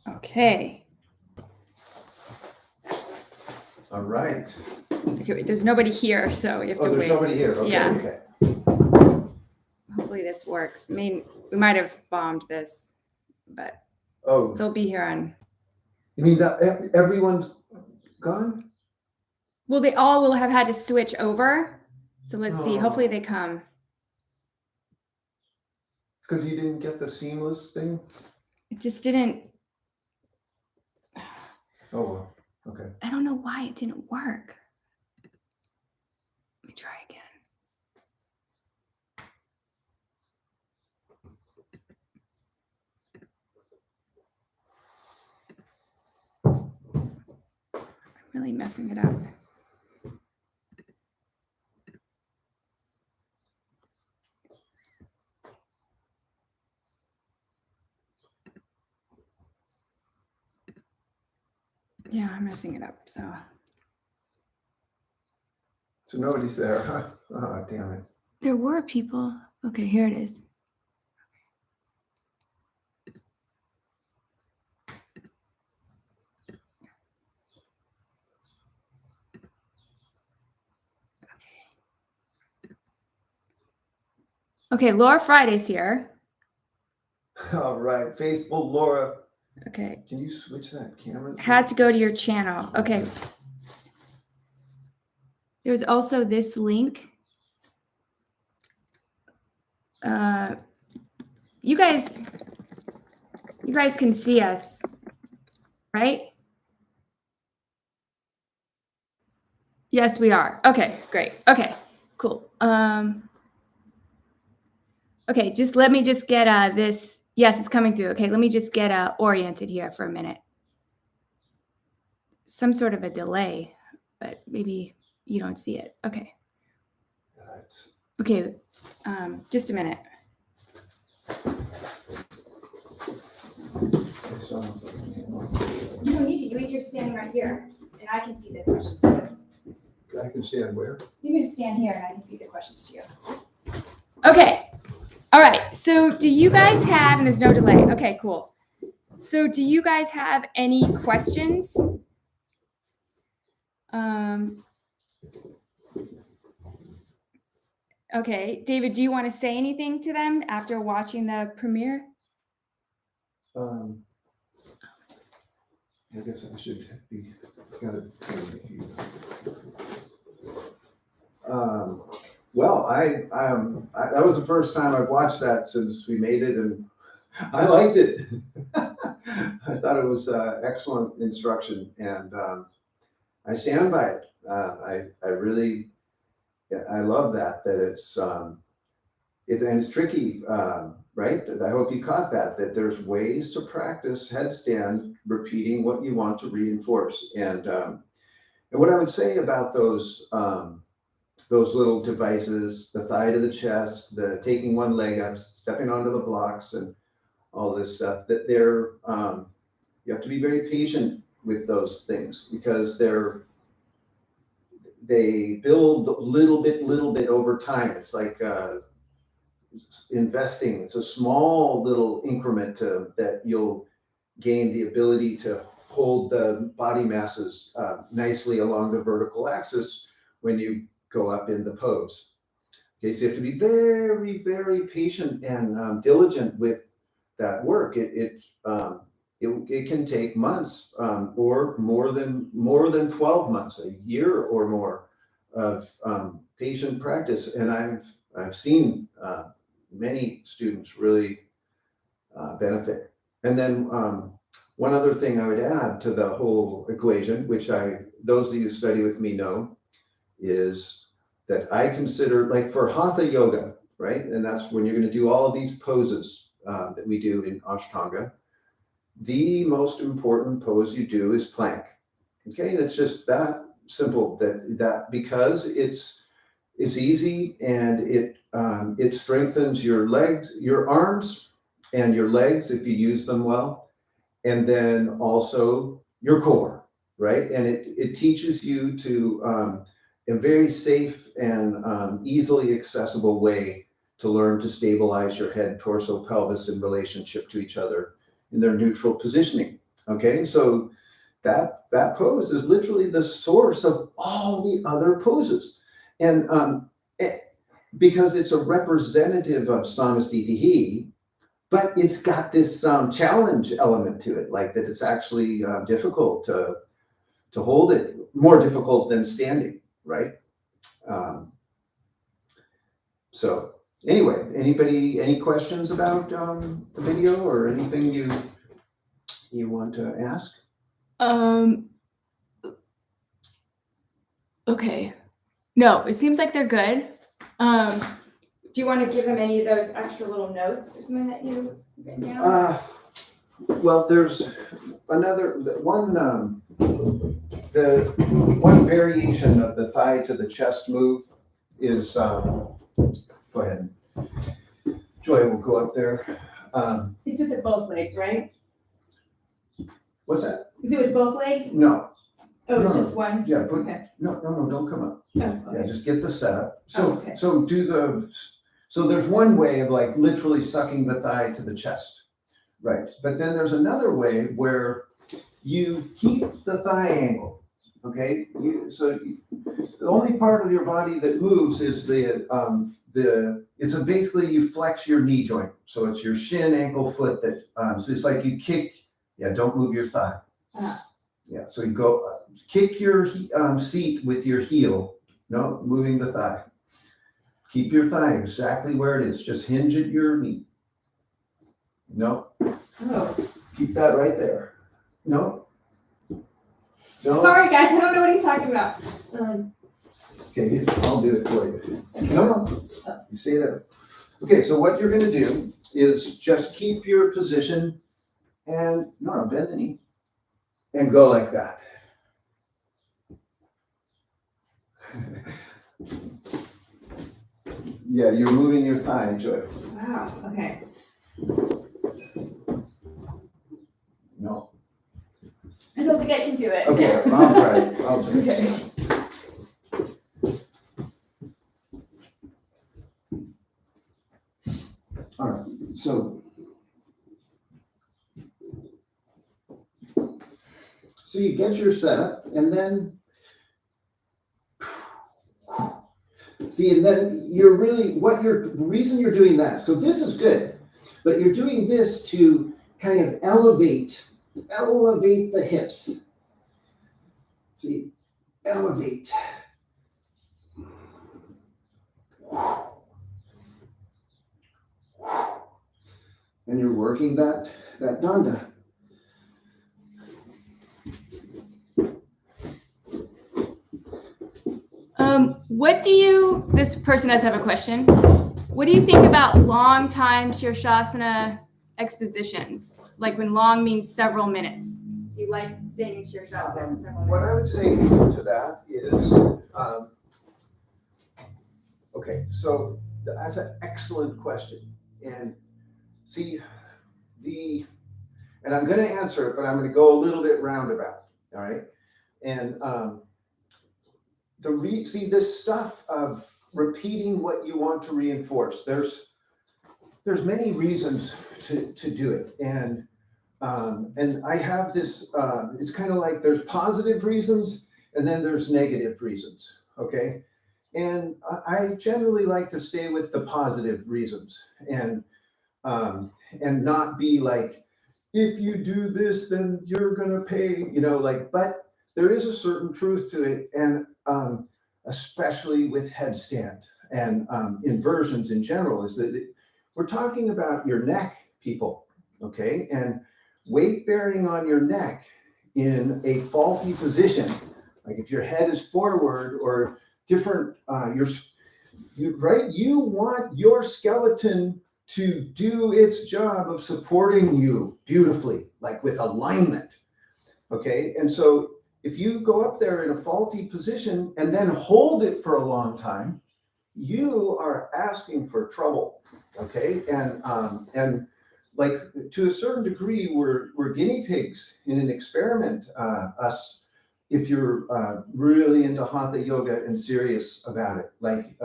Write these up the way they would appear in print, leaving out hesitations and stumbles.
Okay. All right. Okay, there's nobody here, so you have to Oh, there's wait. nobody here. Okay, Yeah. okay. Hopefully this works. I mean, we might have bombed this, but Oh, they'll be here on. you mean that everyone's gone? Well, they all will have had to switch over. So let's see. Oh. Hopefully they come. Because you didn't get the seamless thing? It just didn't. Oh, well. Okay. I don't know why it didn't work. Let me try again. I'm really messing it up. Yeah, I'm messing it up. So nobody's there, huh? Oh, damn it. there were people. Okay, here it is. Okay, Laura Friday's here. All right, faithful Laura. Okay. Can you switch that camera? Had to go to your channel. Okay. There's also this link. You guys can see us, right? Yes, we are. Okay, great. Okay, cool. Okay, let me just get this. Yes, it's coming through. Okay, let me just get oriented here for a minute. Some sort of a delay, but maybe you don't see it. Okay. Okay, just a minute. You don't need to. You each are standing right here, and I can feed the questions to you. I can stand where? You can just stand here, and I can feed the questions to you. Okay. All right. So do you guys have, and there's no delay. Okay, cool. So do you guys have any questions? Okay. David, do you want to say anything to them after watching the premiere? I guess I should be well, that was the first time I've watched that since we made it, and I liked it. I thought it was excellent instruction, and I stand by it. I really, I love that it's tricky, right? I hope you caught that there's ways to practice headstand, repeating what you want to reinforce. And what I would say about those little devices, the thigh to the chest, the taking one leg up, stepping onto the blocks, and all this stuff, that you have to be very patient with those things, because they build little bit over time. It's like investing. It's a small little increment that you'll gain the ability to hold the body masses nicely along the vertical axis when you go up in the pose. Okay, so you have to be very, very patient and diligent with that work. It can take months or more than 12 months, a year or more of patient practice. And I've seen many students really benefit. And then one other thing I would add to the whole equation, which those of you who study with me know, is that I consider, like for Hatha yoga, right? And that's when you're going to do all of these poses that we do in Ashtanga. The most important pose you do is plank. Okay, that's just that simple. That because it's easy, and it strengthens your legs, your arms, and your legs if you use them well, and then also your core, right? And it teaches you to a very safe and easily accessible way to learn to stabilize your head, torso, pelvis in relationship to each other in their neutral positioning. Okay, so that pose is literally the source of all the other poses. And because it's a representative of Samastitihi, but it's got this challenge element to it, like that it's actually difficult to hold it, more difficult than standing, right? So anyway, any questions about the video or anything you want to ask? Okay. No, it seems like they're good. Do you want to give them any of those extra little notes or something that you written down? Well, there's another one. The one variation of the thigh to the chest move is. Go ahead. Joy will go up there. It's with both legs, right? What's that? Is it with both legs? No. Oh, it's No. just one? Yeah. Okay. No, don't come up. Oh, okay. Yeah, just get the setup. So, Oh, okay. so there's one way of like literally sucking the thigh to the chest, right? But then there's another way where you keep the thigh angle, okay? The only part of your body that moves is basically you flex your knee joint. So it's your shin, ankle, foot that, so it's like you kick, don't move your thigh. Uh-huh. Yeah, so you go, kick your seat with your heel, no, moving the thigh. Keep your thigh exactly where it is, just hinge at your knee. No. Oh. Keep that right there. No. Sorry, guys, I don't know what he's talking about. Okay, I'll do it for you. No. You see that? Okay, so what you're gonna do is just keep your position and, bend the knee and go like that. Yeah, you're moving your thigh, Joy. Wow, okay. No. I don't think I can do it. Okay, I'll try. Okay. All right, so you get your setup, and then and then you're really the reason you're doing that. So this is good, but you're doing this to kind of elevate the hips. See, elevate. And you're working that danda. This person does have a question. What do you think about long time Shirshasana expositions? Like when long means several minutes. Do you like staying in Shirshasana for several minutes? What I would say to that is, okay, so that's an excellent question. And see, and I'm going to answer it, but I'm going to go a little bit roundabout, all right? And this stuff of repeating what you want to reinforce, there's many reasons to do it. And I have this, it's kind of like there's positive reasons and then there's negative reasons, okay? And I generally like to stay with the positive reasons and not be like, if you do this, then you're gonna pay, but there is a certain truth to it. And especially with headstand and inversions in general, is that we're talking about your neck, people, okay? And weight bearing on your neck in a faulty position, like if your head is forward or different, you want your skeleton to do its job of supporting you beautifully, like with alignment, okay? And so if you go up there in a faulty position and then hold it for a long time, you are asking for trouble, okay? And like to a certain degree, we're guinea pigs in an experiment. If you're really into hatha yoga and serious about it, like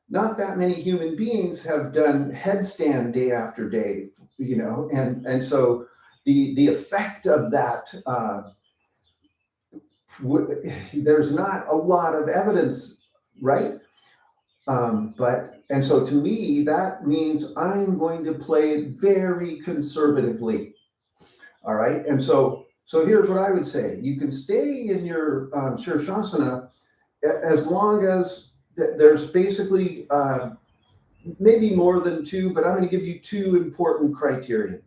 not that many human beings have done headstand day after day, and so the effect of that, there's not a lot of evidence, right? And so to me, that means I'm going to play it very conservatively. All right. And so here's what I would say. You can stay in your Shirshasana as long as there's basically maybe more than two, but I'm going to give you two important criteria.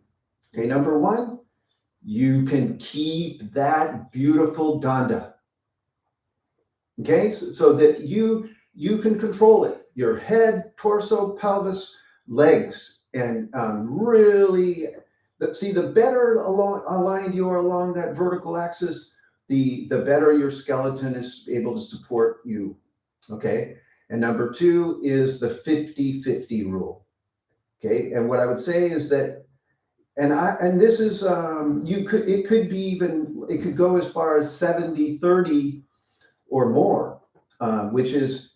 Okay. Number one, you can keep that beautiful danda. Okay. So that you can control it. Your head, torso, pelvis, legs, and really, the better aligned you are along that vertical axis, the better your skeleton is able to support you. Okay. And number two is the 50-50 rule. Okay. And what I would say is that, and this is, it could go as far as 70-30 or more, which is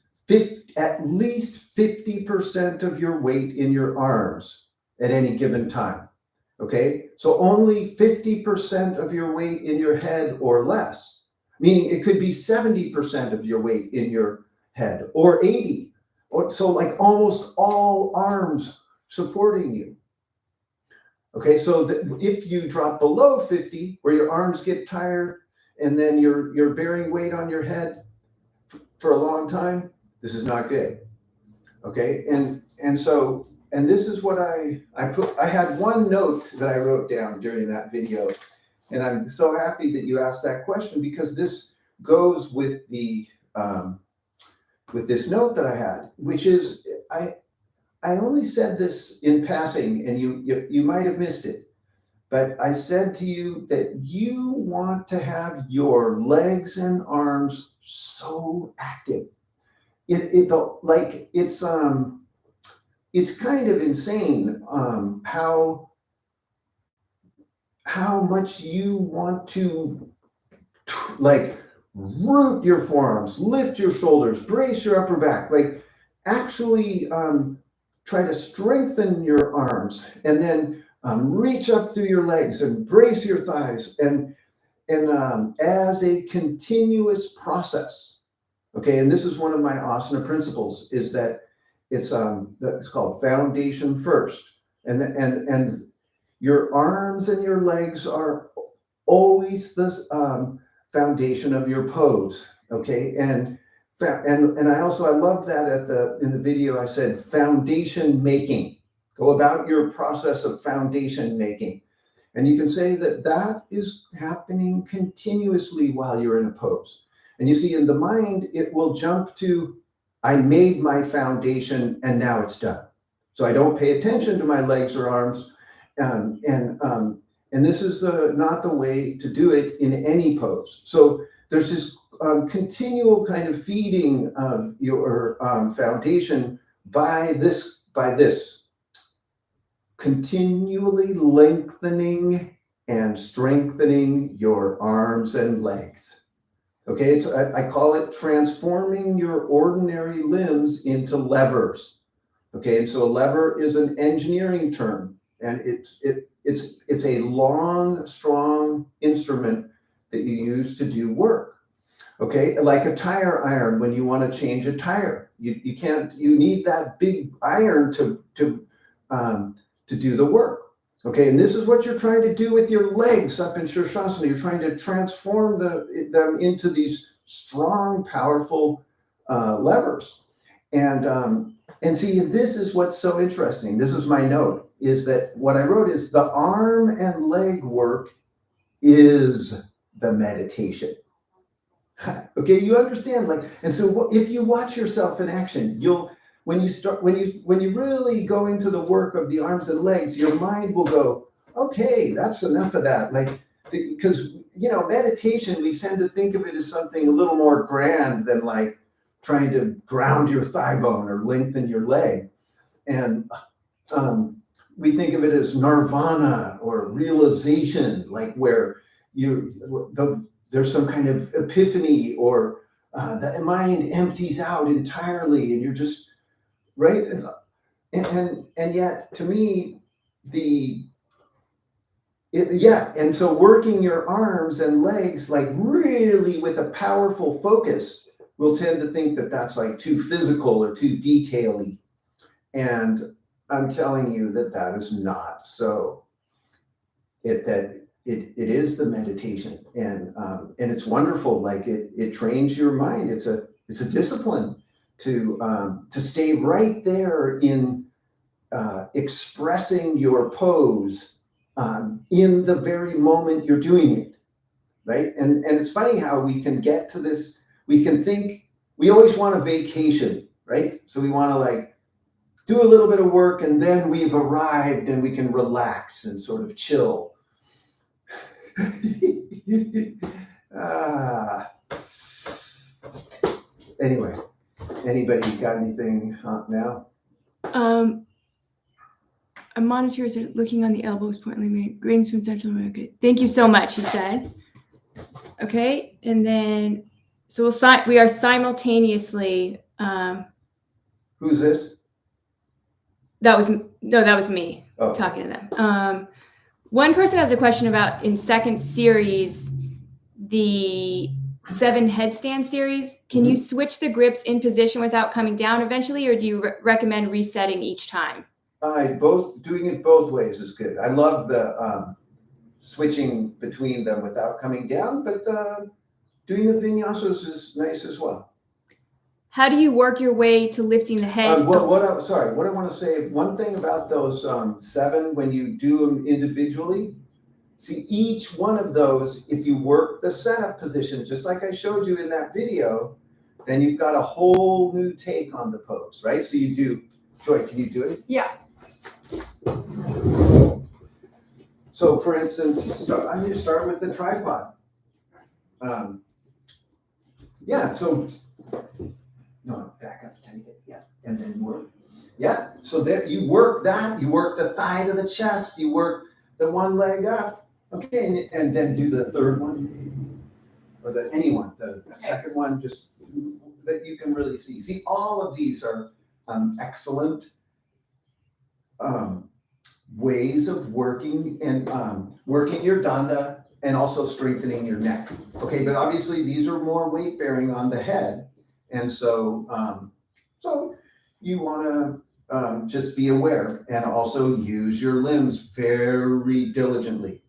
at least 50% of your weight in your arms at any given time. Okay, so only 50% of your weight in your head or less, meaning it could be 70% of your weight in your head or 80, or so like almost all arms supporting you. Okay, so if you drop below 50, where your arms get tired and then you're bearing weight on your head for a long time, this is not good. Okay, and this is what I had one note that I wrote down during that video, and I'm so happy that you asked that question, because this goes with the with this note that I had, which is I only said this in passing, and you might have missed it, but I said to you that you want to have your legs and arms so active. It's kind of insane how much you want to like root your forearms, lift your shoulders, brace your upper back, like actually try to strengthen your arms, and then reach up through your legs and brace your thighs, and as a continuous process. Okay, and this is one of my asana principles, is that it's called foundation first, and your arms and your legs are always the foundation of your pose. Okay, and I love that in the video I said foundation making. Go about your process of foundation making, and you can say that is happening continuously while you're in a pose. And you see, in the mind, it will jump to, I made my foundation and now it's done. So I don't pay attention to my legs or arms. And this is not the way to do it in any pose. So there's this continual kind of feeding of your foundation by this, continually lengthening and strengthening your arms and legs. Okay, I call it transforming your ordinary limbs into levers. Okay, and so a lever is an engineering term, and it's a long, strong instrument that you use to do work. Okay, like a tire iron when you want to change a tire. You need that big iron to do the work. Okay, and this is what you're trying to do with your legs up in Shirshasana. You're trying to transform them into these strong, powerful levers. And see, this is what's so interesting. This is my note, is that what I wrote is the arm and leg work is the meditation. Okay, you understand? And so if you watch yourself in action, when you really go into the work of the arms and legs, your mind will go, okay, that's enough of that. Because meditation, we tend to think of it as something a little more grand than like trying to ground your thigh bone or lengthen your leg. And we think of it as nirvana or realization, like where there's some kind of epiphany, or the mind empties out entirely and you're just right? And yet to me, and so working your arms and legs like really with a powerful focus, we'll tend to think that that's like too physical or too detaily. And I'm telling you that that is not so. It is the meditation, and it's wonderful. Like it trains your mind. It's a discipline to stay right there in expressing your pose in the very moment you're doing it, right? And it's funny how we can get to this. We can think we always want a vacation, right? So we want to like do a little bit of work, and then we've arrived, and we can relax and sort of chill. Anyway, anybody got anything now? A monitor is looking on the elbows, pointedly made. Greetings from Central America. Thank you so much, he said. Okay, and then so we are simultaneously. Who's this? That was me talking to them. One person has a question about in second series, the 7 headstand series. Can you switch the grips in position without coming down eventually, or do you recommend resetting each time? Doing it both ways is good. I love the switching between them without coming down, but doing the vinyasas is nice as well. How do you work your way to lifting the head? What I want to say, one thing about those 7, when you do them individually, see each one of those, if you work the setup position, just like I showed you in that video, then you've got a whole new take on the pose, right? So you do, Joy, can you do it? Yeah. So for instance, I'm going to start with the tripod. So no, back up a tiny bit. Yeah, and then work. Yeah, so there you work that. You work the thigh to the chest. You work the one leg up. Okay, and then do the third one, or the second one, just that you can really see. See, all of these are excellent ways of working and working your danda and also strengthening your neck. Okay, but obviously these are more weight bearing on the head. And so, you want to just be aware and also use your limbs very diligently.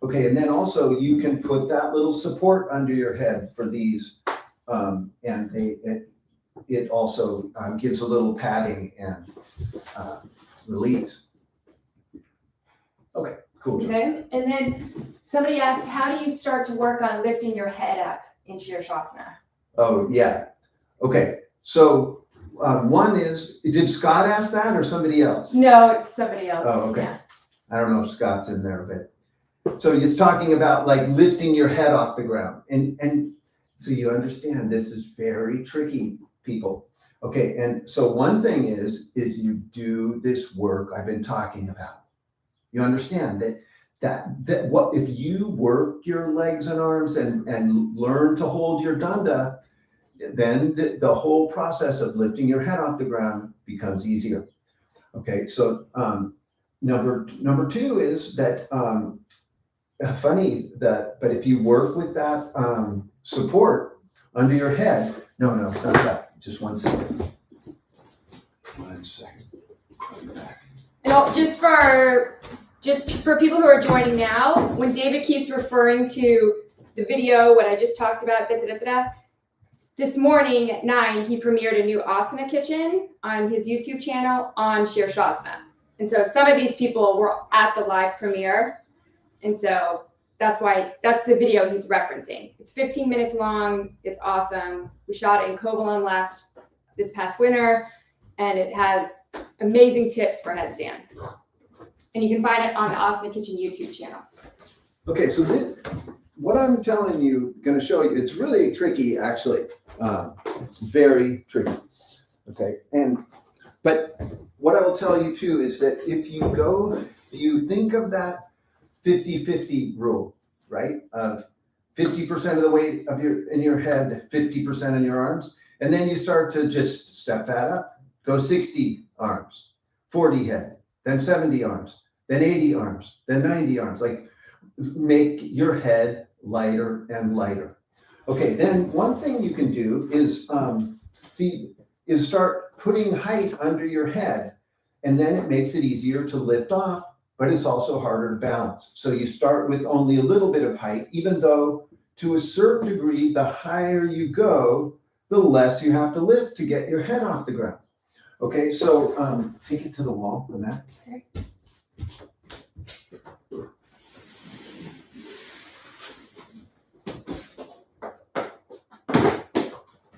Okay, and then also you can put that little support under your head for these, and it also gives a little padding and release. Okay, cool. Okay, and then somebody asked, how do you start to work on lifting your head up in Shirshasana? Oh, yeah. Okay, so one is, did Scott ask that or somebody else? No, it's somebody else. Oh, okay. Yeah. I don't know if Scott's in there, but so you're talking about like lifting your head off the ground. And so you understand this is very tricky, people. Okay, and so one thing is you do this work I've been talking about. You understand that what if you work your legs and arms and learn to hold your danda, then the whole process of lifting your head off the ground becomes easier. Okay, so number 2 is that but if you work with that support under your head, no, not that. Just 1 second. 1 second. And just for people who are joining now, when David keeps referring to the video, what I just talked about, this morning at 9, he premiered a new Asana kitchen on his YouTube channel on Shirshasana. And so some of these people were at the live premiere. And so that's the video he's referencing. It's 15 minutes long. It's awesome. We shot it in Kovalam this past winter, and it has amazing tips for headstand. And you can find it on the Asana Kitchen YouTube channel. Okay, so what I'm telling you, going to show you, it's really tricky, actually. Very tricky. Okay, but what I will tell you too is that if you think of that 50-50 rule, right? Of 50% of the weight in your head, 50% in your arms, and then you start to just step that up Go 60 arms, 40 head, then 70 arms, then 80 arms, then 90 arms. Like make your head lighter and lighter. Okay, then one thing you can do is start putting height under your head, and then it makes it easier to lift off, but it's also harder to balance. So you start with only a little bit of height, even though to a certain degree, the higher you go, the less you have to lift to get your head off the ground. Okay, so take it to the wall for that. Okay.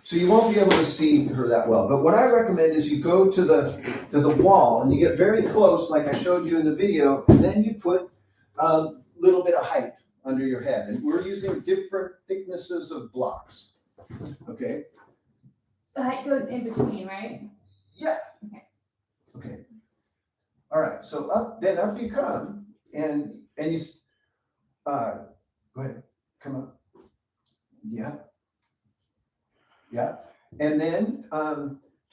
So you won't be able to see her that well, but what I recommend is you go to the wall and you get very close, like I showed you in the video, and then you put a little bit of height under your head. And we're using different thicknesses of blocks. Okay? The height goes in between, right? Yeah. Okay. Okay. All right. So up you come, and you go ahead, come up. Yeah. Yeah. And then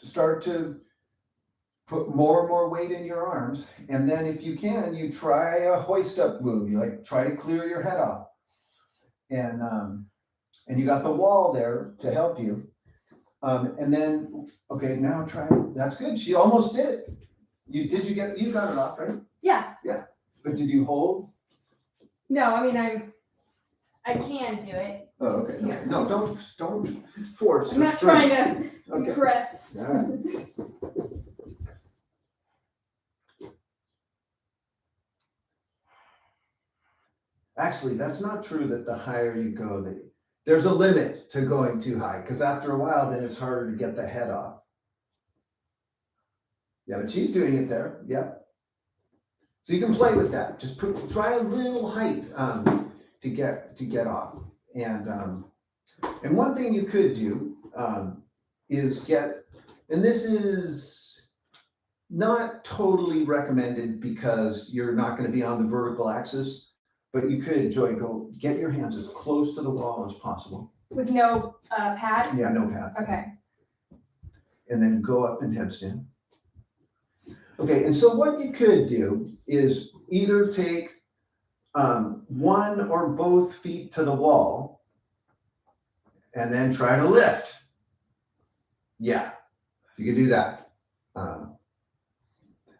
start to put more and more weight in your arms. And then if you can, you try a hoist up move. You like try to clear your head off. And you got the wall there to help you. And then, okay, now try, that's good. She almost did it. You got it off, right? Yeah. Yeah. But did you hold? No, I mean, I can do it. Oh, okay. Yeah. Okay. No, don't force. I'm not trying to Okay. impress. All right. Actually, that's not true that the higher you go, there's a limit to going too high, because after a while, then it's harder to get the head off. Yeah, but she's doing it there. Yeah. So you can play with that. Just try a little height to get off. And one thing you could do is and this is not totally recommended because you're not going to be on the vertical axis, but you could, Joy, go get your hands as close to the wall as possible. With no pad? Yeah, no pad. Okay. And then go up in headstand. Okay, and so what you could do is either take one or both feet to the wall and then try to lift. Yeah, you could do that.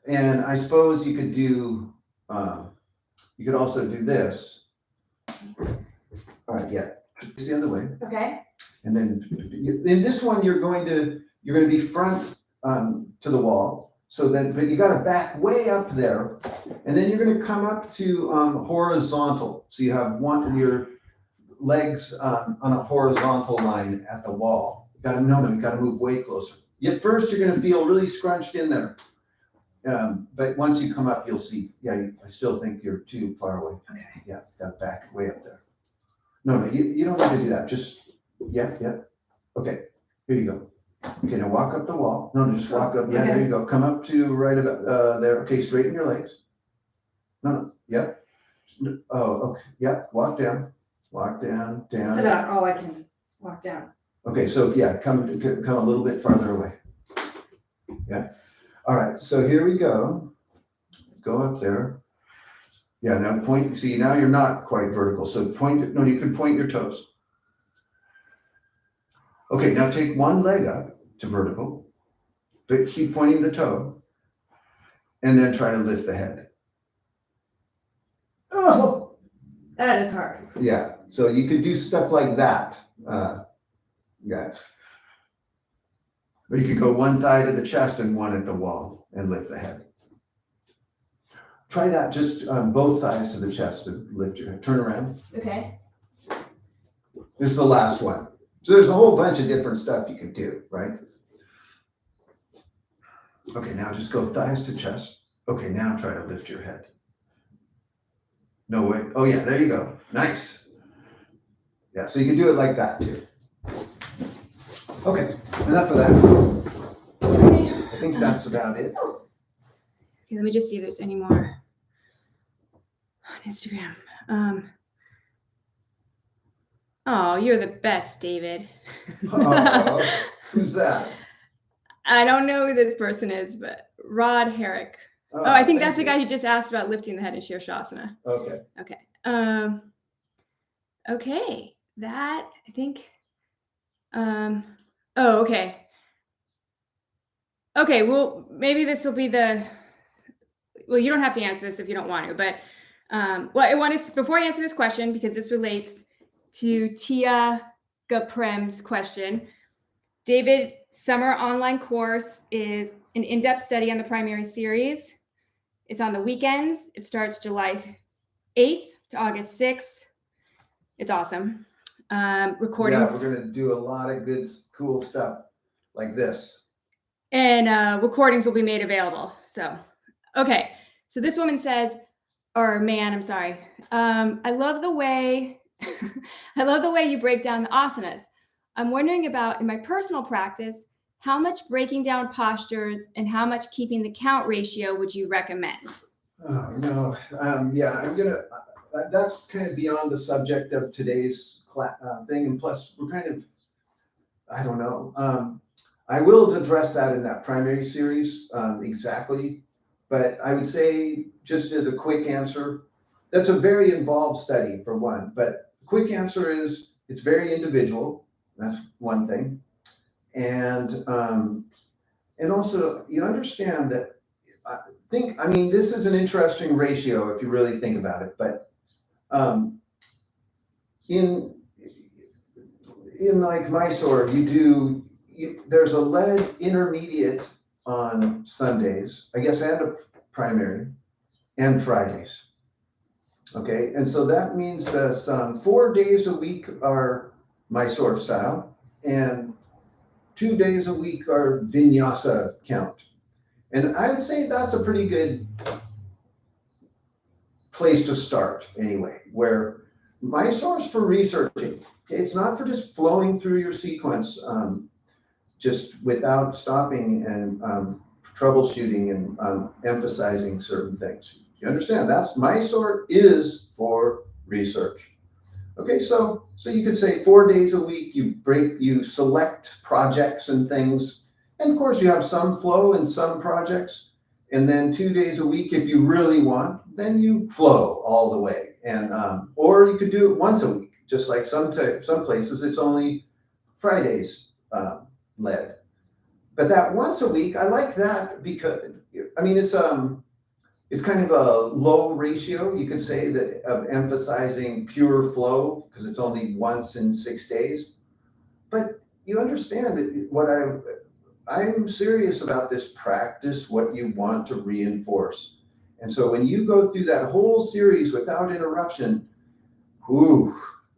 And I suppose you could do, you could also do this. All right, yeah, it's the other way. Okay. And then in this one, you're going to be front to the wall. So then, but you got to back way up there, and then you're going to come up to horizontal. So you have your legs on a horizontal line at the wall. You got to move way closer. At first, you're going to feel really scrunched in there, but once you come up, you'll see. Yeah, I still think you're too far away. Okay. Yeah, got to back way up there. No, you don't need to do that. Just yeah. Okay, here you go. Okay, now walk up the wall. No, just walk up. Yeah, Okay. There you go. Come up to right about there. Okay, straighten your legs. No, yeah. Oh, okay. Yeah, walk down. That's about all I can walk down. Okay, so yeah, come a little bit farther away. Yeah. All right, so here we go. Go up there. Yeah, now point. See, now you're not quite vertical. So you can point your toes. Okay, now take one leg up to vertical, but keep pointing the toe, and then try to lift the head. Oh, that is hard. Yeah, so you could do stuff like that, guys. Or you could go one thigh to the chest and one at the wall and lift the head. Try that, just both thighs to the chest and lift your head. Turn around. Okay. This is the last one. So there's a whole bunch of different stuff you could do, right? Okay, now just go thighs to chest. Okay, now try to lift your head. No way. Oh yeah, there you go. Nice. Yeah, so you can do it like that too. Okay, enough of that. Okay. I think that's about it. Okay, let me just see if there's any more on Instagram. Oh, you're the best, David. Oh, who's that? I don't know who this person is, but Rod Herrick. Oh, I think that's the guy who just asked about lifting the head in Shirshasana. Okay. Okay. Okay. That, I think. Oh, okay. Okay. Well, maybe this will be well, you don't have to answer this if you don't want to, but well, I want to, before I answer this question, because this relates to Tia Gaprem's question. David's summer online course is an in-depth study on the primary series. It's on the weekends. It starts July 8th to August 6th. It's awesome. Recordings. Yeah, we're going to do a lot of good, cool stuff like this. And recordings will be made available. So, okay. So this woman says, or man, I'm sorry. I love the way, I love the way you break down the asanas. I'm wondering about, in my personal practice, how much breaking down postures and how much keeping the count ratio would you recommend? Oh, no. Yeah, that's kind of beyond the subject of today's thing. And plus, we're kind of, I don't know. I will address that in that primary series exactly. But I would say, just as a quick answer, that's a very involved study for one. But the quick answer is it's very individual. That's one thing. And also, you understand that this is an interesting ratio if you really think about it. But in like Mysore, there's a lead intermediate on Sundays, I guess, and a primary, and Fridays. Okay, and so that means that 4 days a week are Mysore style, and 2 days a week are vinyasa count. And I would say that's a pretty good place to start anyway, where Mysore's for researching. It's not for just flowing through your sequence just without stopping and troubleshooting and emphasizing certain things. You understand? That's Mysore is for research. Okay, so you could say 4 days a week, you select projects and things. And of course you have some flow in some projects. And then 2 days a week, if you really want, then you flow all the way. And or you could do it once a week, just like some places it's only Fridays led. But that once a week, I like that because it's kind of a low ratio, you could say, that of emphasizing pure flow because it's only once in 6 days. But you understand what I'm serious about this practice, what you want to reinforce. And so when you go through that whole series without interruption,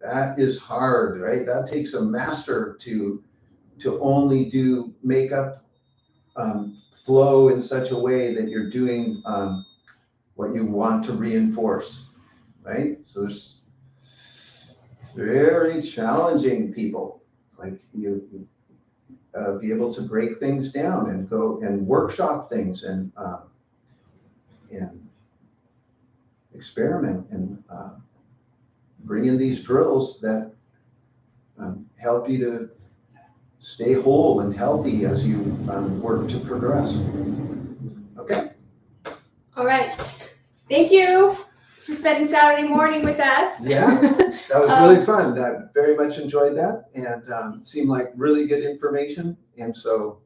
that is hard, right? That takes a master to only make up flow in such a way that you're doing what you want to reinforce, right? So there's very challenging people, like you be able to break things down and go and workshop things and experiment and bring in these drills that help you to stay whole and healthy as you work to progress. Okay. All right. Thank you for spending Saturday morning with us. Yeah, that was really fun. I very much enjoyed that, and it seemed like really good information. And so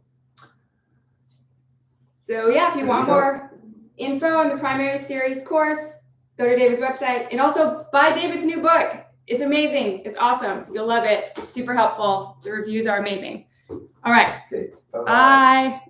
yeah, if you want more info on the primary series course, go to David's website, and also buy David's new book. It's amazing. It's awesome. You'll love it. It's super helpful. The reviews are amazing. All right. Okay. Bye-bye. Bye.